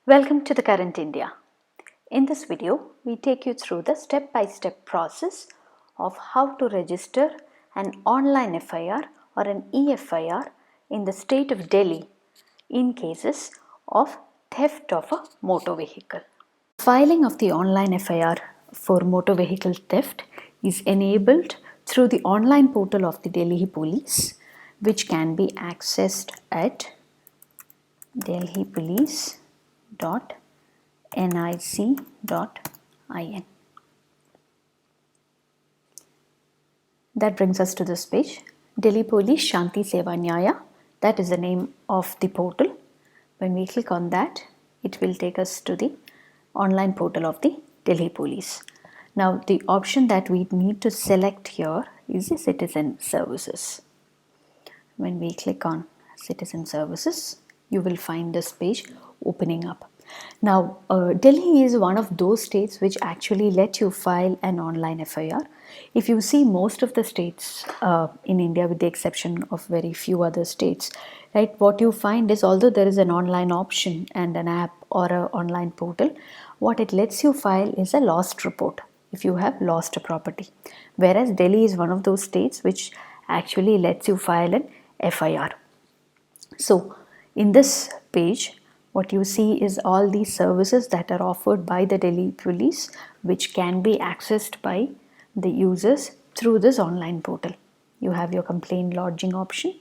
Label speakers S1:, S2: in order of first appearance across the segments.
S1: Welcome to the Current India. In this video, we take you through the step-by-step process of how to register an online FIR or an e-FIR in the state of Delhi in cases of theft of a motor vehicle. Filing of the online FIR for motor vehicle theft is enabled through the online portal of the Delhi Police, which can be accessed at delhipolice.nic.in. That brings us to this page. Delhi Police Shanti Seva Nyaya, that is the name of the portal. When we click on that, it will take us to the online portal of the Delhi Police. Now the option that we need to select here is the Citizen Services. When we click on Citizen Services, you will find this page opening up. Now, Delhi is one of those states which actually let you file an online FIR. If you see most of the states in India, with the exception of very few other states, right, what you find is although there is an online option and an app or an online portal, what it lets you file is a lost report if you have lost a property. Whereas Delhi is one of those states which actually lets you file an FIR. So, in this page, what you see is all these services that are offered by the Delhi Police, which can be accessed by the users through this online portal. You have your complaint lodging option,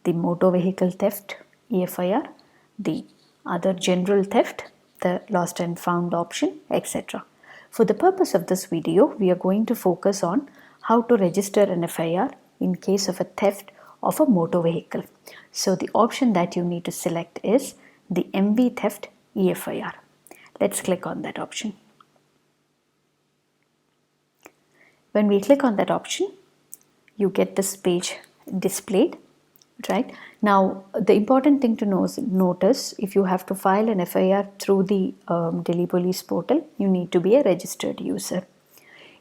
S1: the motor vehicle theft, e-FIR, the other general theft, the lost and found option, etc. For the purpose of this video, we are going to focus on how to register an FIR in case of a theft of a motor vehicle. So the option that you need to select is the MV theft e-FIR. Let's click on that option. When we click on that option, you get this page displayed, right? Now the important thing to notice, if you have to file an FIR through the Delhi Police portal, you need to be a registered user.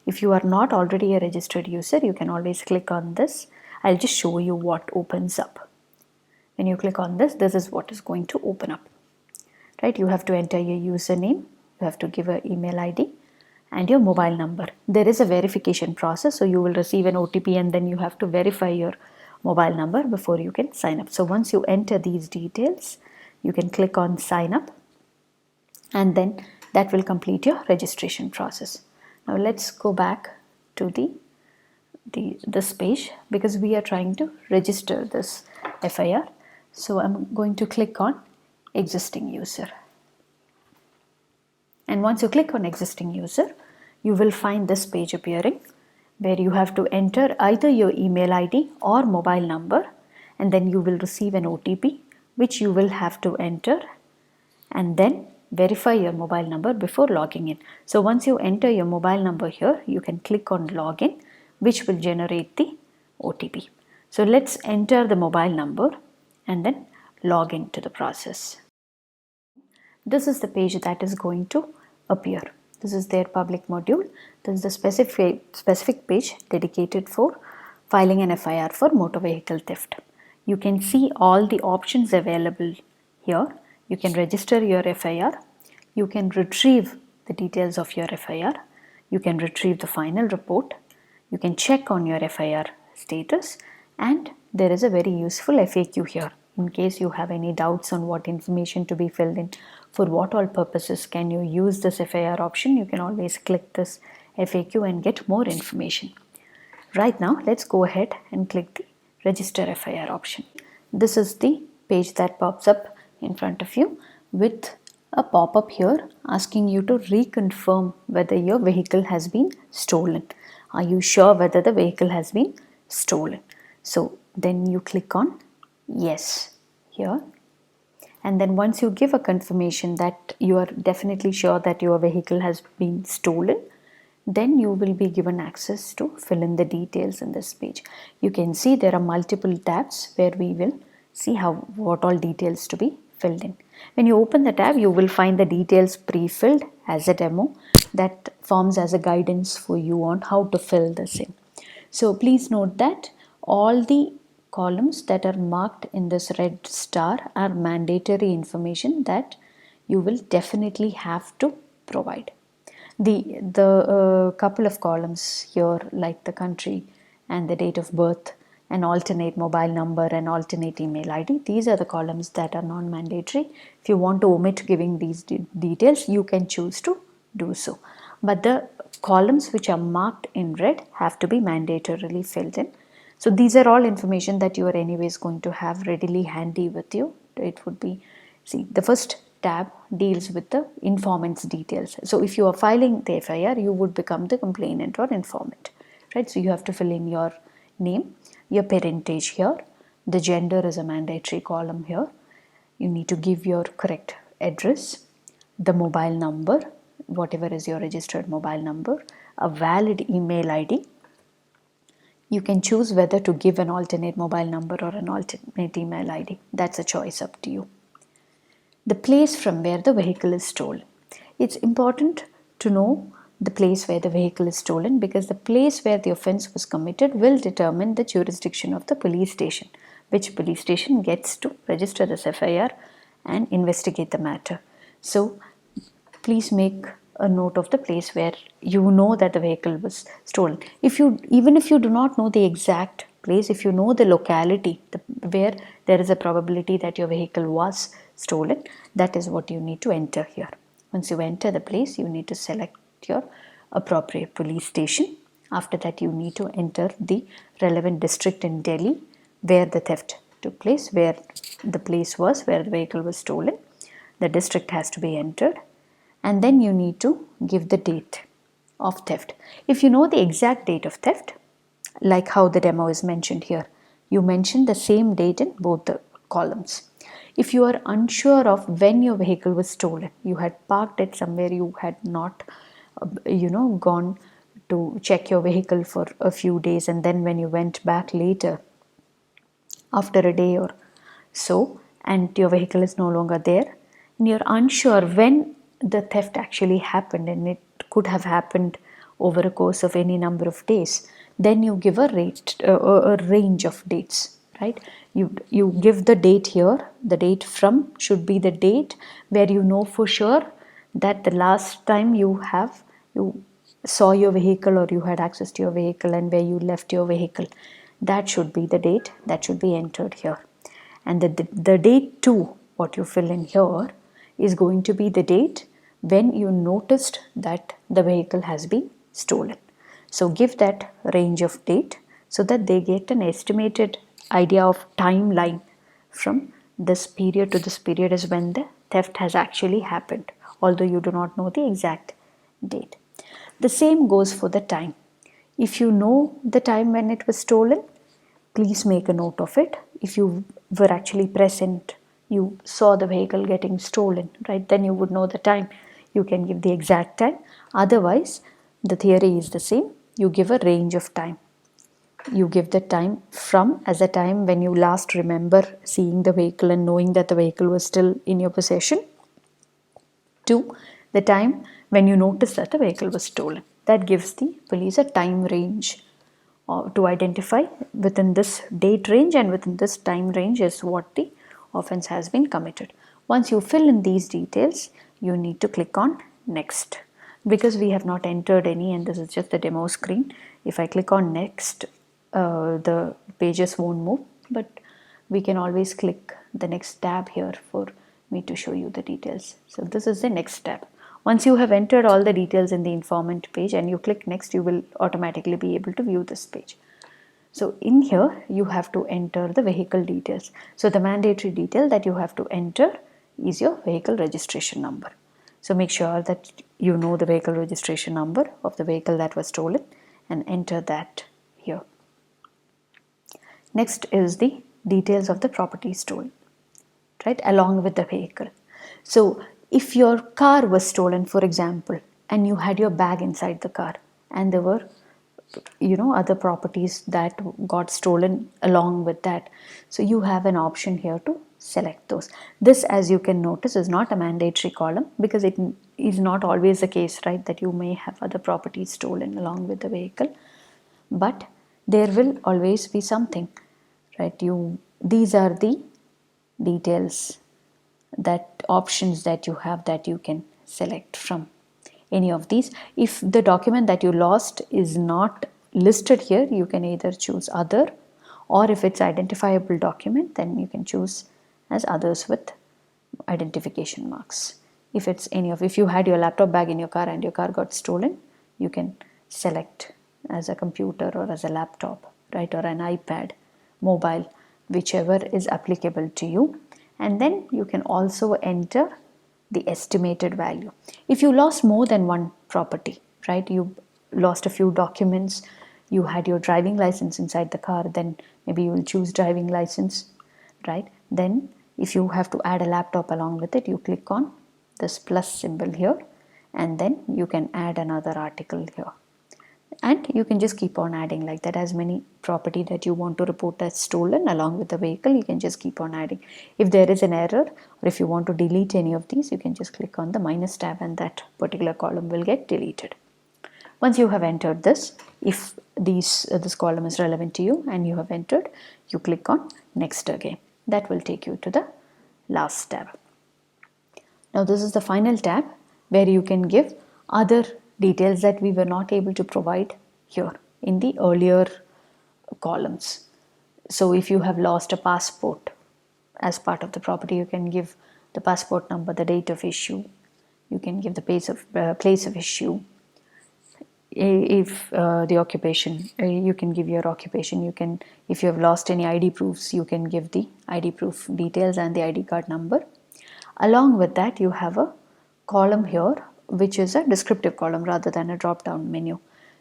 S1: If you are not already a registered user, you can always click on this. I'll just show you what opens up. When you click on this, this is what is going to open up, right? You have to enter your username, you have to give an email ID and your mobile number. There is a verification process, so you will receive an OTP and then you have to verify your mobile number before you can sign up. So once you enter these details, you can click on sign up and then that will complete your registration process. Now let's go back to this page because we are trying to register this FIR. So I'm going to click on existing user. And once you click on existing user, you will find this page appearing where you have to enter either your email ID or mobile number and then you will receive an OTP which you will have to enter and then verify your mobile number before logging in. So once you enter your mobile number here, you can click on login, which will generate the OTP. So let's enter the mobile number and then log into the process. This is the page that is going to appear. This is their public module. This is the specific page dedicated for filing an FIR for motor vehicle theft. You can see all the options available here. You can register your FIR. You can retrieve the details of your FIR. You can retrieve the final report. You can check on your FIR status, and there is a very useful FAQ here in case you have any doubts on what information to be filled in. For what all purposes can you use this FIR option? You can always click this FAQ and get more information. Right now, let's go ahead and click the Register FIR option. This is the page that pops up in front of you with a pop-up here asking you to reconfirm whether your vehicle has been stolen. Are you sure whether the vehicle has been stolen? So then you click on yes here, and then once you give a confirmation that you are definitely sure that your vehicle has been stolen, then you will be given access to fill in the details in this page. You can see there are multiple tabs where we will see what all details to be filled in. When you open the tab, you will find the details pre-filled as a demo that forms as a guidance for you on how to fill this in. So please note that all the columns that are marked in this red star are mandatory information that you will definitely have to provide. The couple of columns here, like the country and the date of birth, an alternate mobile number and alternate email ID, these are the columns that are non-mandatory. If you want to omit giving these details, you can choose to do so. But the columns which are marked in red have to be mandatorily filled in. So these are all information that you are anyways going to have readily handy with you. It would be, see, the first tab deals with the informant's details. So if you are filing the FIR, you would become the complainant or informant, right? So you have to fill in your name, your parentage here, the gender is a mandatory column here. You need to give your correct address, the mobile number, whatever is your registered mobile number, a valid email ID. You can choose whether to give an alternate mobile number or an alternate email ID. That's a choice up to you. The place from where the vehicle is stolen. It's important to know the place where the vehicle is stolen, because the place where the offence was committed will determine the jurisdiction of the police station, which police station gets to register this FIR and investigate the matter. So please make a note of the place where you know that the vehicle was stolen. Even if you do not know the exact place, if you know the locality where there is a probability that your vehicle was stolen, that is what you need to enter here. Once you enter the place, you need to select your appropriate police station. After that, you need to enter the relevant district in Delhi where the theft took place, where the place was where the vehicle was stolen. The district has to be entered, and then you need to give the date of theft. If you know the exact date of theft, like how the demo is mentioned here, you mention the same date in both the columns. If you are unsure of when your vehicle was stolen, you had parked it somewhere, you had not gone to check your vehicle for a few days, and then when you went back later after a day or so and your vehicle is no longer there, and you're unsure when the theft actually happened, and it could have happened over a course of any number of days, then you give a range of dates, right? You give the date here. The date from should be the date where you know for sure that the last time you saw your vehicle or you had access to your vehicle, and where you left your vehicle. That should be the date that should be entered here. And the date too, what you fill in here, is going to be the date when you noticed that the vehicle has been stolen. So give that range of date so that they get an estimated idea of timeline. From this period to this period is when the theft has actually happened, although you do not know the exact date. The same goes for the time. If you know the time when it was stolen, please make a note of it. If you were actually present, you saw the vehicle getting stolen, right? Then you would know the time. You can give the exact time. Otherwise, the theory is the same. You give a range of time. You give the time from as a time when you last remember seeing the vehicle and knowing that the vehicle was still in your possession, to the time when you notice that the vehicle was stolen. That gives the police a time range to identify within this date range, and within this time range is what the offense has been committed. Once you fill in these details, you need to click on next. Because we have not entered any and this is just the demo screen, if I click on next, the pages won't move, but we can always click the next tab here for me to show you the details. So this is the next tab. Once you have entered all the details in the informant page and you click next, you will automatically be able to view this page. So in here, you have to enter the vehicle details. So the mandatory detail that you have to enter is your vehicle registration number. So make sure that you know the vehicle registration number of the vehicle that was stolen and enter that here. Next is the details of the property stolen, right, along with the vehicle. So if your car was stolen, for example, and you had your bag inside the car, and there were other properties that got stolen along with that, so you have an option here to select those. This, as you can notice, is not a mandatory column, because it is not always the case, right, that you may have other properties stolen along with the vehicle, but there will always be something, right? These are the details that options that you have that you can select from any of these. If the document that you lost is not listed here, you can either choose other, or if it's identifiable document, then you can choose as others with identification marks. If it's if you had your laptop bag in your car and your car got stolen, you can select as a computer or as a laptop, right, or an iPad, mobile, whichever is applicable to you. And then you can also enter the estimated value. If you lost more than one property, right, you lost a few documents, you had your driving license inside the car, then maybe you will choose driving license, right? Then if you have to add a laptop along with it, you click on this plus symbol here, and then you can add another article here. And you can just keep on adding like that. As many property that you want to report as stolen along with the vehicle, you can just keep on adding. If there is an error, or if you want to delete any of these, you can just click on the minus tab and that particular column will get deleted. Once you have entered this, if this column is relevant to you and you have entered, you click on next again. That will take you to the last tab. Now this is the final tab where you can give other details that we were not able to provide here in the earlier columns. So if you have lost a passport as part of the property, you can give the passport number, the date of issue, you can give the place of issue. If the occupation, you can give your occupation. You can, if you have lost any ID proofs, you can give the ID proof details and the ID card number. Along with that, you have a column here which is a descriptive column rather than a drop down menu,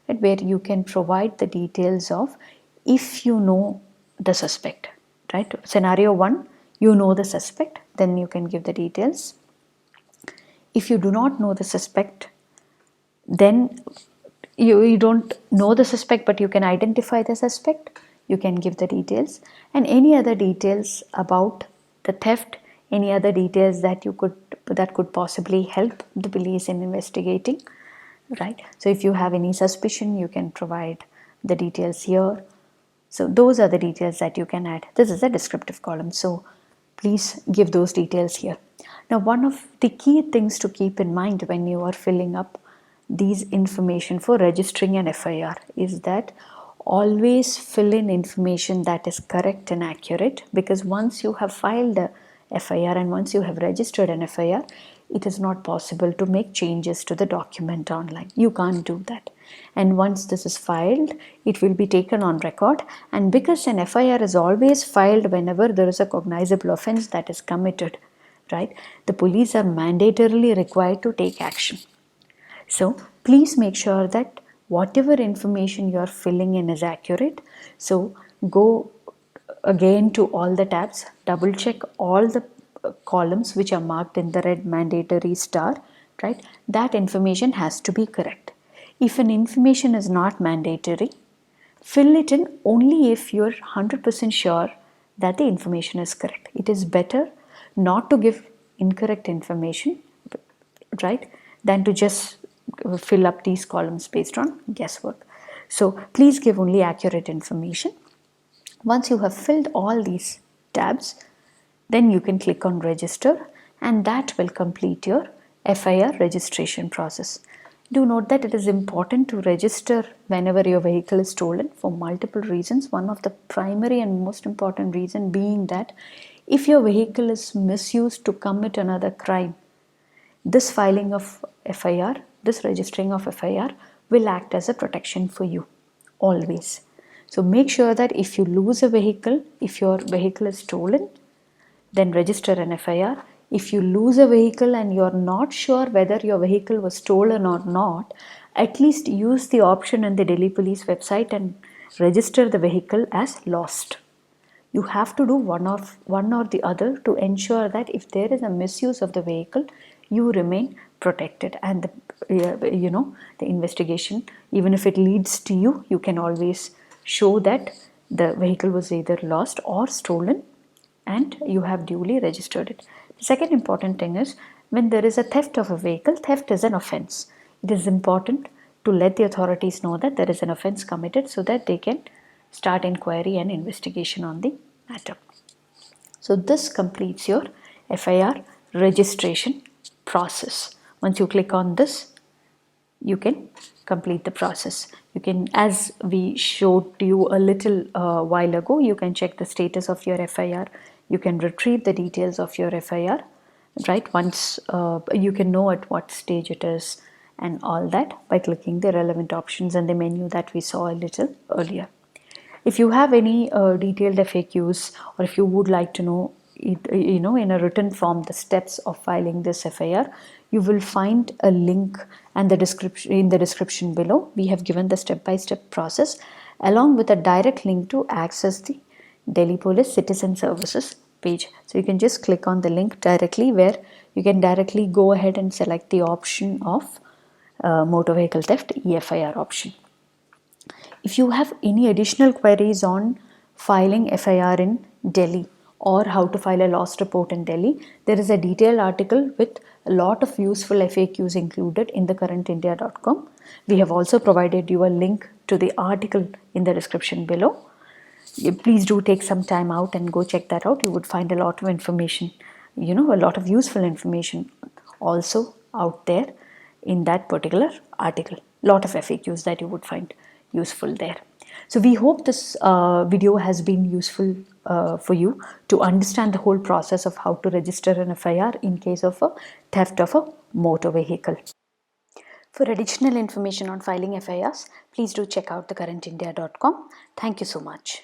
S1: right, where you can provide the details of if you know the suspect, right? Scenario 1, you know the suspect, then you can give the details. If you do not know the suspect, then you don't know the suspect but you can identify the suspect, you can give the details. And any other details about the theft, any other details that could possibly help the police in investigating, right? So if you have any suspicion, you can provide the details here. So those are the details that you can add. This is a descriptive column, so please give those details here. Now, one of the key things to keep in mind when you are filling up these information for registering an FIR is that always fill in information that is correct and accurate, because once you have filed a FIR and once you have registered an FIR, it is not possible to make changes to the document online. You can't do that. And once this is filed, it will be taken on record. And because an FIR is always filed whenever there is a cognizable offense that is committed, right, the police are mandatorily required to take action. So please make sure that whatever information you are filling in is accurate. So go again to all the tabs, double check all the columns which are marked in the red mandatory star, right? That information has to be correct. If an information is not mandatory, fill it in only if you're 100% sure that the information is correct. It is better not to give incorrect information, right, than to just fill up these columns based on guesswork. So please give only accurate information. Once you have filled all these tabs, then you can click on register, and that will complete your FIR registration process. Do note that it is important to register whenever your vehicle is stolen for multiple reasons. One of the primary and most important reason being that if your vehicle is misused to commit another crime, this filing of FIR, this registering of FIR will act as a protection for you always. So make sure that if you lose a vehicle, if your vehicle is stolen, then register an FIR. If you lose a vehicle and you're not sure whether your vehicle was stolen or not, at least use the option in the Delhi Police website and register the vehicle as lost. You have to do one or the other to ensure that if there is a misuse of the vehicle, you remain protected, and the investigation, even if it leads to you, you can always show that the vehicle was either lost or stolen and you have duly registered it. The second important thing is, when there is a theft of a vehicle, theft is an offense. It is important to let the authorities know that there is an offense committed so that they can start inquiry and investigation on the matter. So this completes your FIR registration process. Once you click on this, you can complete the process. You can, as we showed you a little while ago, you can check the status of your FIR. You can retrieve the details of your FIR, right? Once you can know at what stage it is and all that by clicking the relevant options and the menu that we saw a little earlier. If you have any detailed FAQs, or if you would like to know in a written form the steps of filing this FIR, you will find a link and the description in the description below. We have given the step-by-step process along with a direct link to access the Delhi Police Citizen Services page. So you can just click on the link directly, where you can directly go ahead and select the option of motor vehicle theft e-FIR option. If you have any additional queries on filing FIR in Delhi or how to file a loss report in Delhi, there is a detailed article with a lot of useful FAQs included in the currentindia.com. We have also provided you a link to the article in the description below. Please do take some time out and go check that out. You would find a lot of information, a lot of useful information also out there in that particular article. Lot of FAQs that you would find useful there. So we hope this video has been useful for you to understand the whole process of how to register an FIR in case of a theft of a motor vehicle. For additional information on filing FIRs, please do check out thecurrentindia.com. Thank you so much.